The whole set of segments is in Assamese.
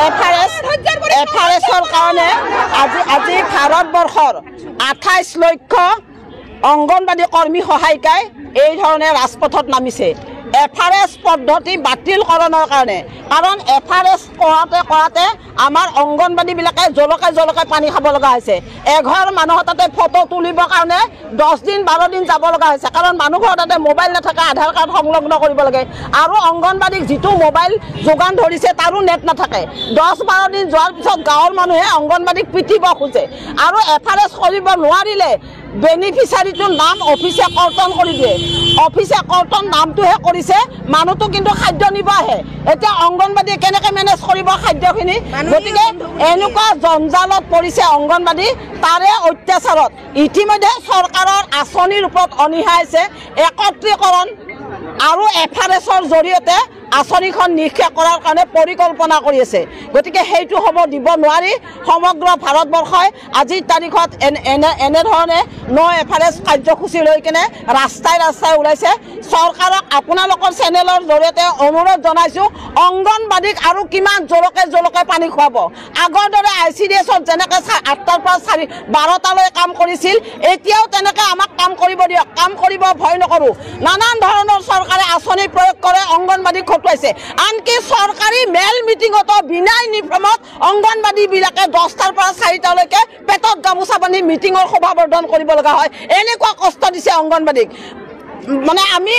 এফআৰএছৰ কাৰণে আজি ভাৰতবৰ্ষৰ 28 লক্ষ অংগনবাদী কৰ্মী সহায়িকাই এই ধৰণে ৰাজপথত নামিছে এফআৰএছ পদ্ধতি বাতিলকৰণৰ কাৰণে কাৰণ এফআৰএছ কৰাতে আমাৰ অংগনবাদীবিলাকে জলকে পানী খাব লগা হৈছে এঘৰ মানুহৰ তাতে ফটো তুলিবৰ কাৰণে 10 দিন 12 দিন যাব লগা হৈছে কাৰণ মানুহৰ তাতে মোবাইল নাথাকে আধাৰ কাৰ্ড সংলগ্ন কৰিব লাগে আৰু অংগনবাদীক যিটো মোবাইল যোগান ধৰিছে তাৰো নেট নাথাকে 10-12 দিন যোৱাৰ পিছত গাঁৱৰ মানুহে অংগনবাদীক পিটিব খোজে আৰু এফআৰএছ কৰিব নোৱাৰিলে বেনিফিচিয়াৰীটোৰ নাম অফিচে কৰ্তন কৰি দিয়ে অফিচে কৰ্তন নামটোহে কৰিছে মানুহটো কিন্তু খাদ্য নিব আহে এতিয়া অংগনবাদী কেনেকৈ মেনেজ কৰিব খাদ্যখিনি গতিকে এনেকুৱা জঞ্জালত পৰিছে অংগনবাদী তাৰে অত্যাচাৰত ইতিমধ্যে চৰকাৰৰ আঁচনিৰ ওপৰত অনীহা আছে একত্ৰীকৰণ আৰু এফআৰএছৰ জৰিয়তে আঁচনিখন নিৰীক্ষা কৰাৰ কাৰণে পৰিকল্পনা কৰি আছে গতিকে সেইটো হ'ব দিব নোৱাৰি সমগ্ৰ ভাৰতবৰ্ষই আজিৰ তাৰিখত এনেধৰণে এফআৰএছ কাৰ্যসূচী লৈ কিনে ৰাস্তাই ওলাইছে চৰকাৰক আপোনালোকৰ চেনেলৰ জৰিয়তে অনুৰোধ জনাইছোঁ অংগনবাদীক আৰু কিমান জলকে পানী খুৱাব আগৰ দৰে ICDSত যেনেকৈ 8টাৰ পৰা 12টালৈ কাম কৰিছিল এতিয়াও তেনেকৈ আমাক কাম কৰিব দিয়ক কাম কৰিব ভয় নকৰোঁ নানান ধৰণৰ চৰকাৰে আঁচনি প্ৰয়োগ কৰে অংগনবাদীক খটুৱাইছে আনকি চৰকাৰী মেল মিটিঙতো বিনা ইউনিফৰ্মত অংগনবাদীবিলাকে 10টাৰ পৰা 4টালৈকে পেটত গামোচা বান্ধি মিটিঙৰ সভাবৰ্ধন কৰিব লগা হয় এনেকুৱা কষ্ট দিছে অংগনবাদীক মানে আমি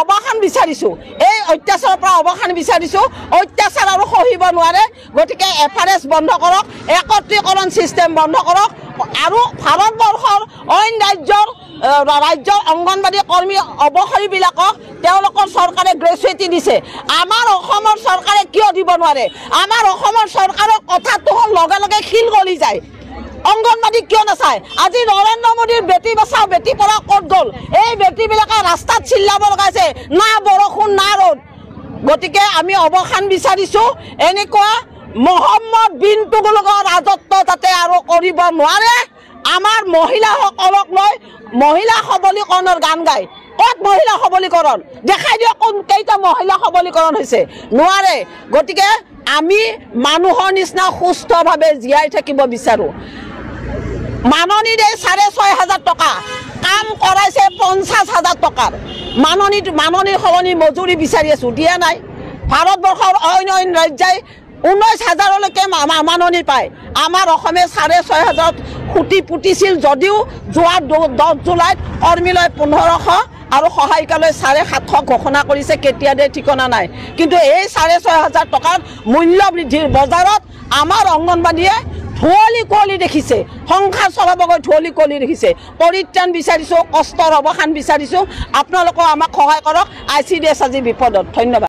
অৱসান বিচাৰিছোঁ এই অত্যাচাৰৰ পৰা অৱসান বিচাৰিছোঁ অত্যাচাৰ আৰু সহিব নোৱাৰে গতিকে এফআৰএছ বন্ধ কৰক একত্ৰীকৰণ চিষ্টেম বন্ধ কৰক আৰু ভাৰতবৰ্ষৰ অইন ৰাজ্যৰ অংগনবাদী কৰ্মী অৱসৰীবিলাকক তেওঁলোকৰ চৰকাৰে গ্ৰেচুইটি দিছে আমাৰ অসমৰ চৰকাৰে কিয় দিব নোৱাৰে আমাৰ অসমৰ চৰকাৰৰ কথাটো হ'ল লগে শিল গলি যায় অংগনবাদী কিয় নাচায় আজি নৰেন্দ্ৰ মোদীৰ বেটি বচাও বেটি পঢ়াও ক'ত গ'ল এই বেটিবিলাকে ৰাস্তাত চিল্লাব লগাইছে না বৰষুণ না ৰ'দ গতিকে আমি অৱসান বিচাৰিছোঁ এনেকুৱা মহম্মদ বিন তুগলকৰ ৰাজত্ব যাতে আৰু কৰিব নোৱাৰে আমাৰ মহিলাসকলক লৈ মহিলা সবলীকৰণৰ গান গায় ক'ত মহিলা সবলীকৰণ দেখাই দিয়ক কোন কেইটা মহিলা সবলীকৰণ হৈছে নোৱাৰে গতিকে আমি মানুহৰ নিচিনা সুস্থভাৱে জীয়াই থাকিব বিচাৰোঁ মাননীৰে 6,500 টকা কাম কৰাইছে 50,000 টকাৰ মাননীৰ সলনি মজুৰি বিচাৰি আছোঁ দিয়া নাই ভাৰতবৰ্ষৰ অইন ৰাজ্যই 19,000লৈকে মাননী পায় আমাৰ অসমে 6,500 খুটি পুতিছিল যদিও যোৱা 10 জুলাইত কৰ্মীলৈ 1500 আৰু সহায়িকালৈ 750 ঘোষণা কৰিছে কেতিয়া দিয়ে ঠিকনা নাই কিন্তু এই 6,500 টকাৰ মূল্য বৃদ্ধিৰ বজাৰত আমাৰ অংগনবাদীয়ে ঢুৱলি কুঁৱলি দেখিছে সংসাৰ চলাবগৈ ঢুৱলি কুঁৱলি দেখিছে পৰিত্ৰাণ বিচাৰিছোঁ কষ্টৰ অৱসান বিচাৰিছোঁ আপোনালোকেও আমাক সহায় কৰক ICDS আজি বিপদত ধন্যবাদ